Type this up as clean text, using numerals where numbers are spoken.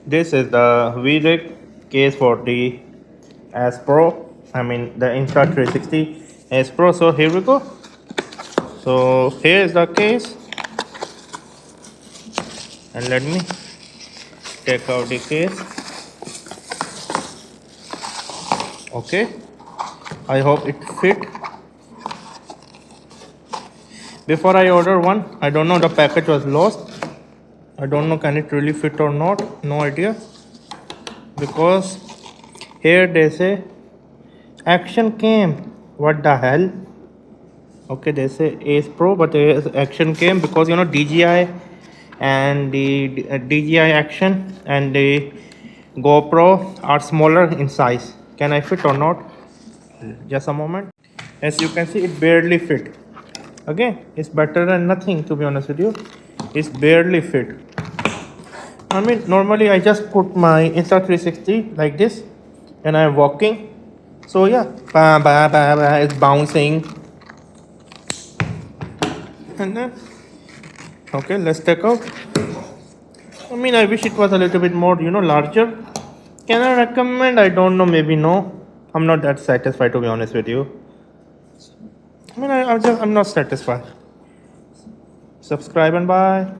This is the VRIG case for the Ace Pro. I mean the Insta360 Ace Pro. So here we go. So here is the case, and let me take out the case. Okay, I hope it fit. Before I order one, I don't know, the package was lost. I don't know can it really fit or not, no idea, because here they say Action CAM. What the hell? Okay, they say Ace Pro, but there is Action CAM because you know DJI and the DJI Action and the GoPro are smaller in size. Can I fit or not? Just a moment. As you can see, it barely fit. Okay, it's better than nothing, to be honest with you. It's barely fit. I mean, normally I just put my Insta360 like this and I'm walking. So yeah, it's bouncing. And then, okay, let's take out. I mean, I wish it was a little bit more, larger. Can I recommend? I don't know, maybe no. I'm not that satisfied, to be honest with you. I mean, I'm not satisfied. Subscribe and bye.